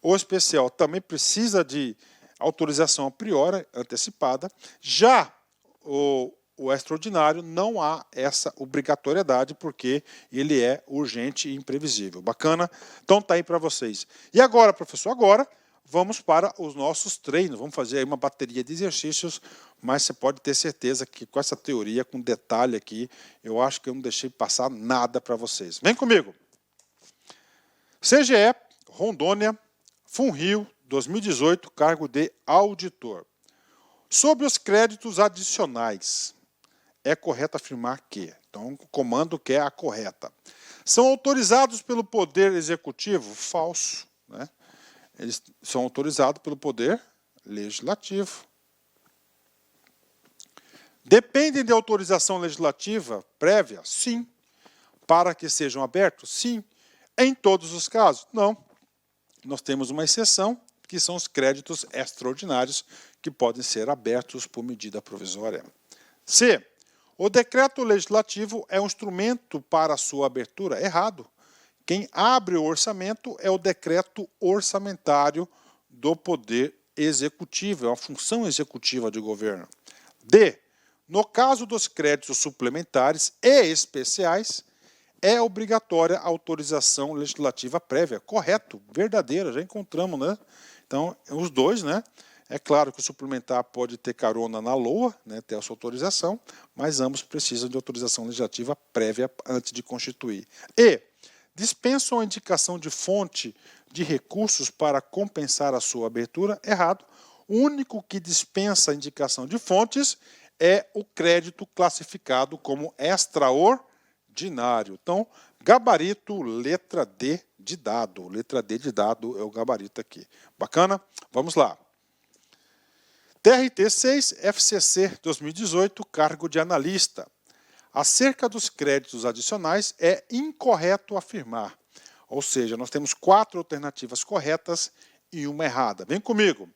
O especial também precisa de autorização a priori, antecipada. Já o extraordinário não há essa obrigatoriedade, porque ele é urgente e imprevisível. Bacana? Então tá aí para vocês. E agora, professor, agora vamos para os nossos treinos. Vamos fazer aí uma bateria de exercícios, mas você pode ter certeza que com essa teoria, com detalhe aqui, eu acho que eu não deixei passar nada para vocês. Vem comigo. CGE, Rondônia, FUNRIO, 2018, cargo de auditor. Sobre os créditos adicionais, é correto afirmar que, então o comando quer a correta. São autorizados pelo Poder Executivo? Falso. Né? Eles são autorizados pelo Poder Legislativo. Dependem de autorização legislativa prévia? Sim. Para que sejam abertos? Sim. Em todos os casos? Não. Nós temos uma exceção, que são os créditos extraordinários, que podem ser abertos por medida provisória. C. O decreto legislativo é um instrumento para a sua abertura? Errado. Quem abre o orçamento é o decreto orçamentário do Poder Executivo, é uma função executiva de governo. D. No caso dos créditos suplementares e especiais, é obrigatória a autorização legislativa prévia. Correto, verdadeira, já encontramos, né? Então, os dois, né? É claro que o suplementar pode ter carona na LOA, né, ter a sua autorização, mas ambos precisam de autorização legislativa prévia antes de constituir. E dispensam a indicação de fonte de recursos para compensar a sua abertura? Errado. O único que dispensa a indicação de fontes é o crédito classificado como extraordinário. Então, gabarito, letra D de dado. Letra D de dado é o gabarito aqui. Bacana? Vamos lá. TRT 6, FCC 2018, cargo de analista. Acerca dos créditos adicionais, é incorreto afirmar. Ou seja, nós temos 4 alternativas corretas e uma errada. Vem comigo.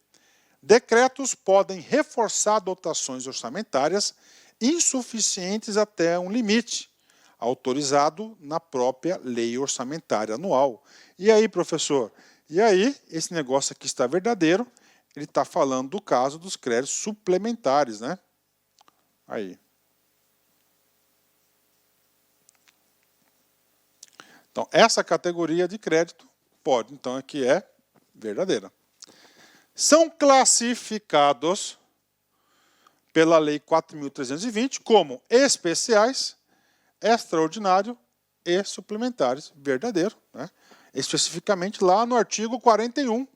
Decretos podem reforçar dotações orçamentárias insuficientes até um limite. autorizado na própria lei orçamentária anual. E aí, professor? E aí, esse negócio aqui está verdadeiro, ele está falando do caso dos créditos suplementares, né? Aí. Então, essa categoria de crédito pode, então, aqui é verdadeira. São classificados pela Lei 4.320 como especiais, extraordinário e suplementares. Verdadeiro, né? Especificamente lá no artigo 41.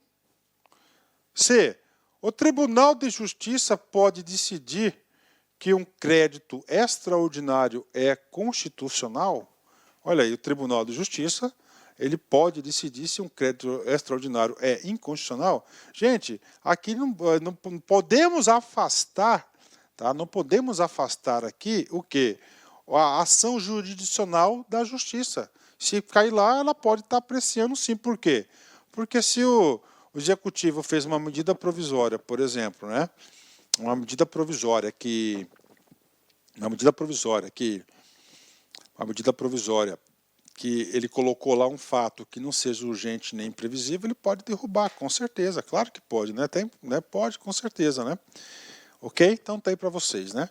C. O Tribunal de Justiça pode decidir que um crédito extraordinário é constitucional? Olha aí, o Tribunal de Justiça, ele pode decidir se um crédito extraordinário é inconstitucional. Gente, aqui não podemos afastar, tá? Não podemos afastar aqui o quê? A ação jurisdicional da Justiça. Se cair lá, ela pode estar apreciando sim. Por quê? Porque se o Executivo fez uma medida provisória, por exemplo, né? Uma medida provisória que ele colocou lá um fato que não seja urgente nem imprevisível, ele pode derrubar, com certeza, claro que pode, né? Pode, com certeza, né? Ok? Então tá aí para vocês, né?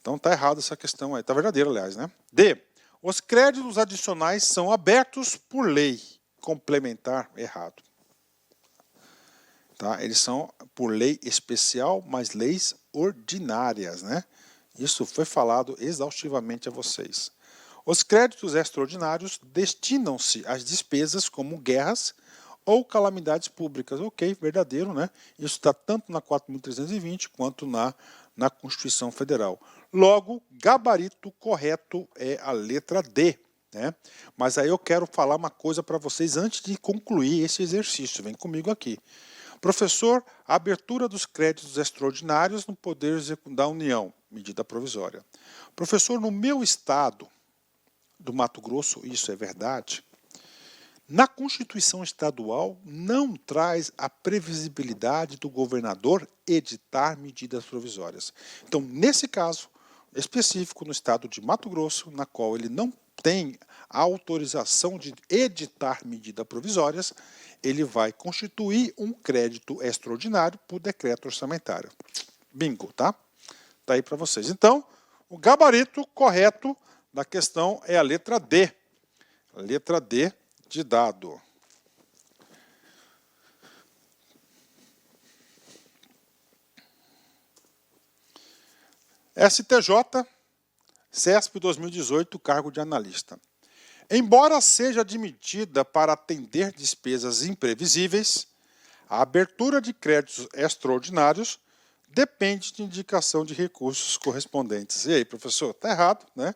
Então tá errado essa questão aí, tá verdadeira, aliás, né? D. Os créditos adicionais são abertos por lei complementar, errado. Tá? Eles são por lei especial, mas leis ordinárias, né? Isso foi falado exaustivamente a vocês. Os créditos extraordinários destinam-se às despesas como guerras ou calamidades públicas. Ok, verdadeiro, né? Isso está tanto na 4.320 quanto na Constituição Federal. Logo, gabarito correto é a letra D. Né? Mas aí eu quero falar uma coisa para vocês antes de concluir esse exercício. Vem comigo aqui. Professor, a abertura dos créditos extraordinários no Poder da União, medida provisória. Professor, no meu estado do Mato Grosso, isso é verdade, na Constituição Estadual não traz a previsibilidade do governador editar medidas provisórias. Então, nesse caso específico, no estado de Mato Grosso, na qual ele não tem a autorização de editar medidas provisórias, ele vai constituir um crédito extraordinário por decreto orçamentário. Bingo, tá? Tá aí para vocês. Então, o gabarito correto da questão é a letra D. A letra D de dado. STJ, CESP 2018, cargo de analista. Embora seja admitida para atender despesas imprevisíveis, a abertura de créditos extraordinários depende de indicação de recursos correspondentes. E aí, professor, está errado, né?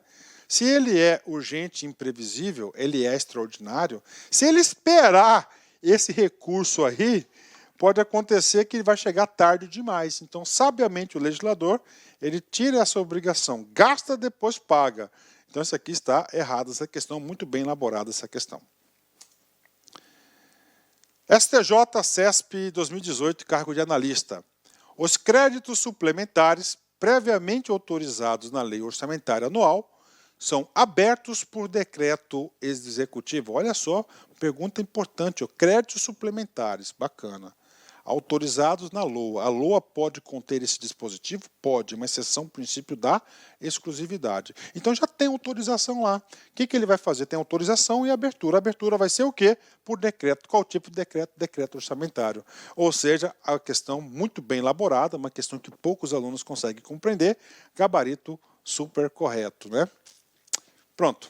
Se ele é urgente e imprevisível, ele é extraordinário. Se ele esperar esse recurso aí, pode acontecer que ele vai chegar tarde demais. Então, sabiamente, o legislador, ele tira essa obrigação, gasta, depois paga. Então, isso aqui está errado, essa questão, muito bem elaborada essa questão. STJ, CESP 2018, cargo de analista. Os créditos suplementares previamente autorizados na Lei Orçamentária Anual são abertos por decreto executivo. Olha só, pergunta importante, ó, créditos suplementares, bacana. Autorizados na LOA. A LOA pode conter esse dispositivo? Pode, uma exceção ao princípio da exclusividade. Então já tem autorização lá. O que ele vai fazer? Tem autorização e abertura. A abertura vai ser o quê? Por decreto. Qual tipo de decreto? Decreto orçamentário. Ou seja, a questão muito bem elaborada, uma questão que poucos alunos conseguem compreender, gabarito super correto, né? Pronto.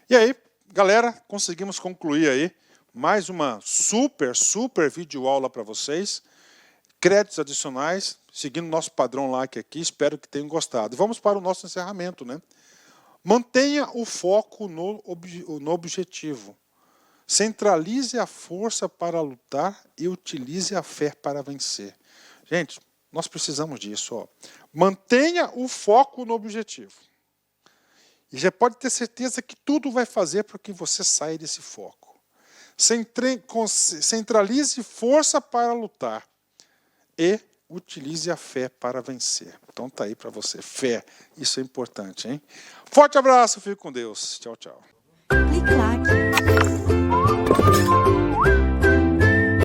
E aí, galera, conseguimos concluir aí mais uma super videoaula para vocês. Créditos adicionais, seguindo o nosso padrão LAC aqui, espero que tenham gostado. E vamos para o nosso encerramento, né? Mantenha o foco no objetivo. Centralize a força para lutar e utilize a fé para vencer. Gente, nós precisamos disso, ó. Mantenha o foco no objetivo. E já pode ter certeza que tudo vai fazer para que você saia desse foco. Centralize força para lutar e Utilize a fé para vencer. Então tá aí para você. Fé, isso é importante, hein? Forte abraço, fique com Deus. Tchau, tchau. Clique like.